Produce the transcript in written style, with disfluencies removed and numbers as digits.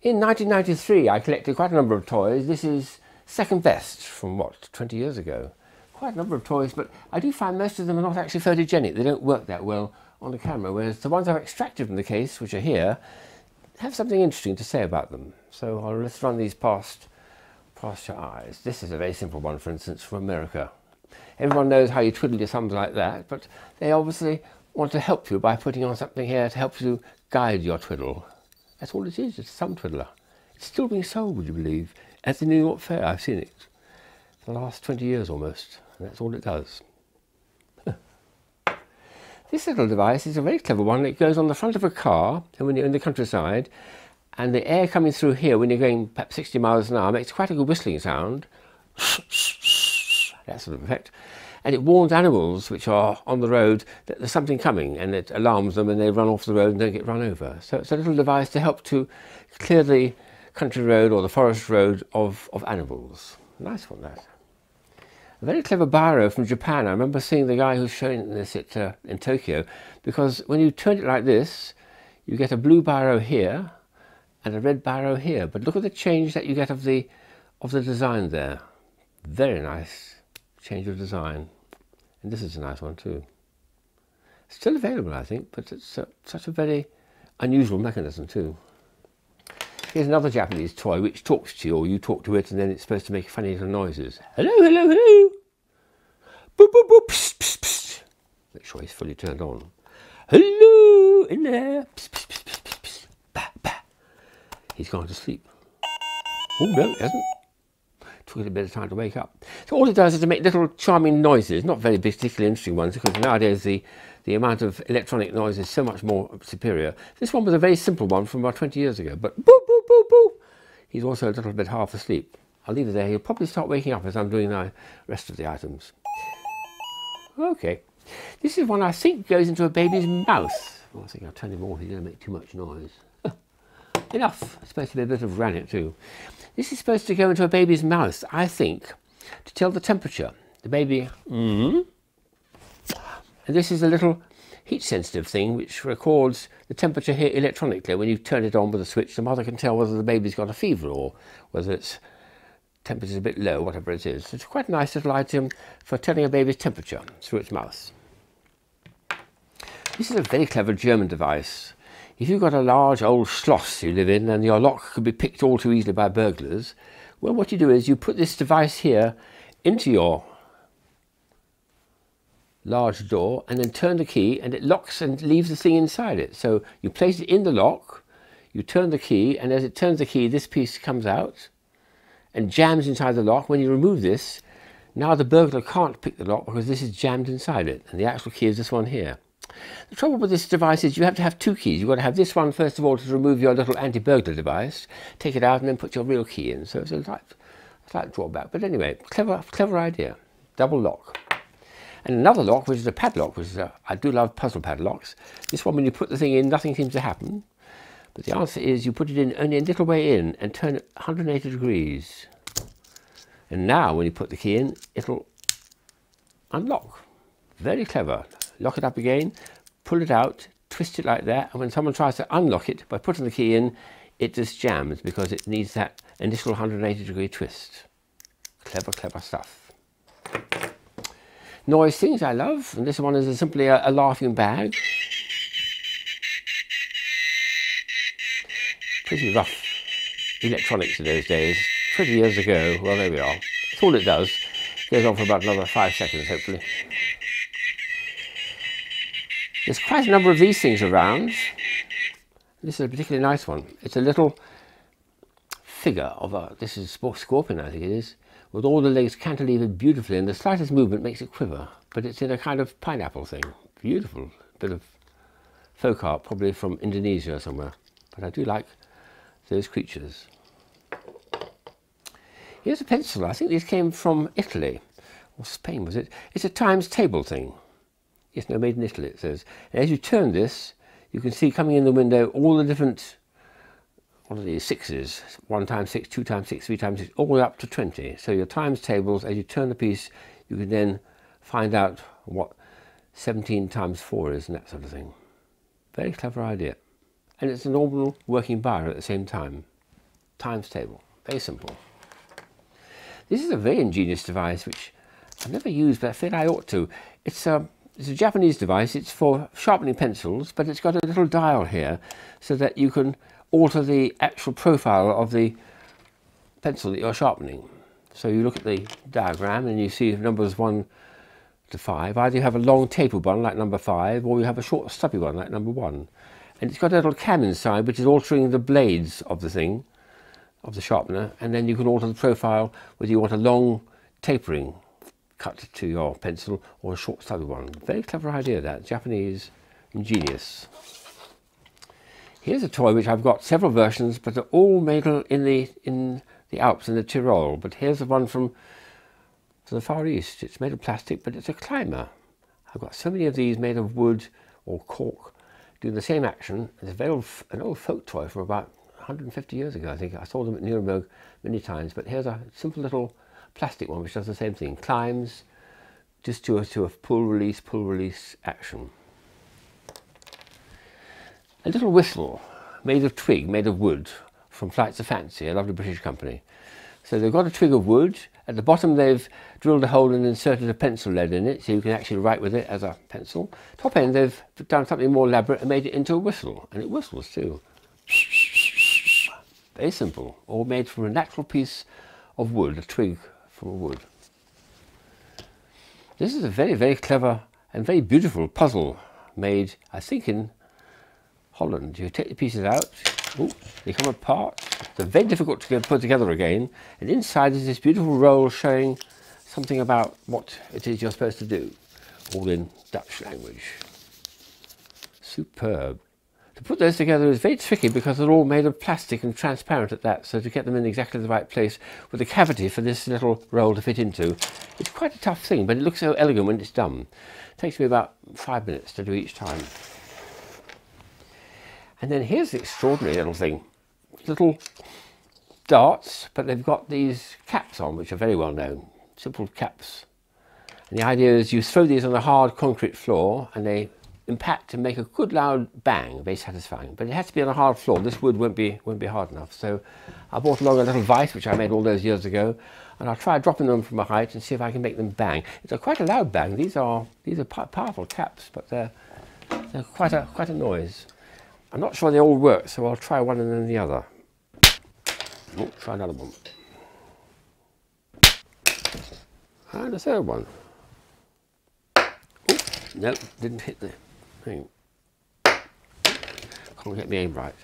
In 1993 I collected quite a number of toys. This is second best from what, 20 years ago. Quite a number of toys, but I do find most of them are not actually photogenic. They don't work that well on the camera, whereas the ones I've extracted from the case, which are here, have something interesting to say about them. So let's run these past your eyes. This is a very simple one, for instance, from America. Everyone knows how you twiddle your thumbs like that, but they obviously want to help you by putting on something here to help you guide your twiddle. That's all it is, it's a thumb twiddler. It's still being sold, would you believe, at the New York Fair. I've seen it for the last 20 years almost, and that's all it does. This little device is a very clever one. It goes on the front of a car, and when you're in the countryside, and the air coming through here when you're going perhaps 60 miles an hour makes quite a good whistling sound. That sort of effect. And it warns animals which are on the road that there's something coming, and it alarms them and they run off the road and don't get run over. So it's a little device to help to clear the country road or the forest road of animals. Nice one, that. A very clever biro from Japan. I remember seeing the guy who's showing this in Tokyo, because when you turn it like this, you get a blue biro here and a red biro here. But look at the change that you get of the design there. Very nice change of design. And this is a nice one too. Still available, I think, but it's such a very unusual mechanism too. Here's another Japanese toy which talks to you, or you talk to it, and then it's supposed to make funny little noises. Hello, hello, hello. Boop, boop, boop. Psst, psst, psst. Make sure he's fully turned on. Hello, in there. Psst, psst, psst, psst, psst, psst. Bah, bah. He's gone to sleep. Oh, no, he hasn't. Took it a bit of time to wake up. So all it does is to make little charming noises, not very particularly interesting ones, because nowadays the amount of electronic noise is so much more superior. This one was a very simple one from about 20 years ago, but boop, boop, boop, boop. He's also a little bit half asleep. I'll leave it there. He'll probably start waking up as I'm doing the rest of the items. Okay. This is one I think goes into a baby's mouth. Well, I think I'll turn him off. He's going to make too much noise. Enough. It's supposed to be a bit of granite too. This is supposed to go into a baby's mouth, I think, to tell the temperature. The baby... And this is a little heat-sensitive thing which records the temperature here electronically. When you turn it on with a switch, the mother can tell whether the baby's got a fever or whether its temperature's a bit low, whatever it is. It's quite a nice little item for telling a baby's temperature through its mouth. This is a very clever German device. If you've got a large old schloss you live in and your lock could be picked all too easily by burglars, well, what you do is you put this device here into your large door and then turn the key, and it locks and leaves the thing inside it. So you place it in the lock, you turn the key, and as it turns the key, this piece comes out and jams inside the lock. When you remove this, now the burglar can't pick the lock because this is jammed inside it, and the actual key is this one here. The trouble with this device is you have to have two keys. You've got to have this one first of all to remove your little anti-burglar device, take it out and then put your real key in. So it's a slight drawback. But anyway, clever idea. Double lock. And another lock, which is a padlock, which is I do love puzzle padlocks. This one, when you put the thing in, nothing seems to happen. But the answer is you put it in only a little way in and turn it 180 degrees. And now when you put the key in, it'll unlock. Very clever. Lock it up again, pull it out, twist it like that, and when someone tries to unlock it by putting the key in, it just jams because it needs that initial 180-degree twist. Clever, clever stuff. Noise things I love, and this one is simply a laughing bag. Pretty rough electronics in those days. 20 years ago, well, there we are. That's all it does. Goes on for about another 5 seconds, hopefully. There's quite a number of these things around. This is a particularly nice one. It's a little figure of this is a scorpion, I think it is, with all the legs cantilevered beautifully, and the slightest movement makes it quiver. But it's in a kind of pineapple thing. Beautiful bit of folk art, probably from Indonesia or somewhere. But I do like those creatures. Here's a pencil. I think these came from Italy, or Spain, was it? It's a times table thing. Yes, no, made in Italy, it says. And as you turn this, you can see coming in the window all the different, what are these, sixes, 1 times 6, 2 times 6, 3 times 6, all the way up to 20. So your times tables, as you turn the piece, you can then find out what 17 times 4 is and that sort of thing. Very clever idea. And it's a normal working biro at the same time. times table. Very simple. This is a very ingenious device which I've never used, but I feel I ought to. It's a Japanese device. It's for sharpening pencils, but it's got a little dial here so that you can alter the actual profile of the pencil that you're sharpening. So you look at the diagram and you see numbers 1 to 5. Either you have a long tapered one like number 5, or you have a short stubby one like number 1. And it's got a little cam inside which is altering the blades of the thing, of the sharpener, and then you can alter the profile whether you want a long tapering cut to your pencil or a short stubby one. Very clever idea, that. Japanese, ingenious. Here's a toy which I've got several versions, but they're all made in the Alps, in the Tyrol. But here's the one from the Far East. It's made of plastic, but it's a climber. I've got so many of these made of wood or cork doing the same action. It's an old folk toy from about 150 years ago, I think. I saw them at Nuremberg many times, but here's a simple little plastic one which does the same thing. Climbs just to a pull release action. A little whistle made of twig, made of wood, from Flights of Fancy, a lovely British company. So they've got a twig of wood. At the bottom they've drilled a hole and inserted a pencil lead in it, so you can actually write with it as a pencil. Top end they've done something more elaborate and made it into a whistle, and it whistles too. Very simple, all made from a natural piece of wood, a twig from a wood. This is a very, very clever and very beautiful puzzle made, I think, in Holland. You take the pieces out, ooh, they come apart. They're very difficult to put together again, and inside is this beautiful roll showing something about what it is you're supposed to do, all in Dutch language. Superb. To put those together is very tricky because they're all made of plastic and transparent at that, so to get them in exactly the right place with a cavity for this little roll to fit into, it's quite a tough thing, but it looks so elegant when it's done. It takes me about 5 minutes to do each time. And then here's the extraordinary little thing. Little darts, but they've got these caps on, which are very well known. Simple caps. And the idea is you throw these on a hard concrete floor and they impact and make a good loud bang, very satisfying. But it has to be on a hard floor. This wood won't be hard enough. So I brought along a little vice, which I made all those years ago, and I'll try dropping them from a height and see if I can make them bang. It's quite a loud bang. These are powerful caps, but they're quite a noise. I'm not sure they all work, so I'll try one and then the other. Oh, try another one. And a third one. Oh, no, didn't hit the thing. Can't get me aim right.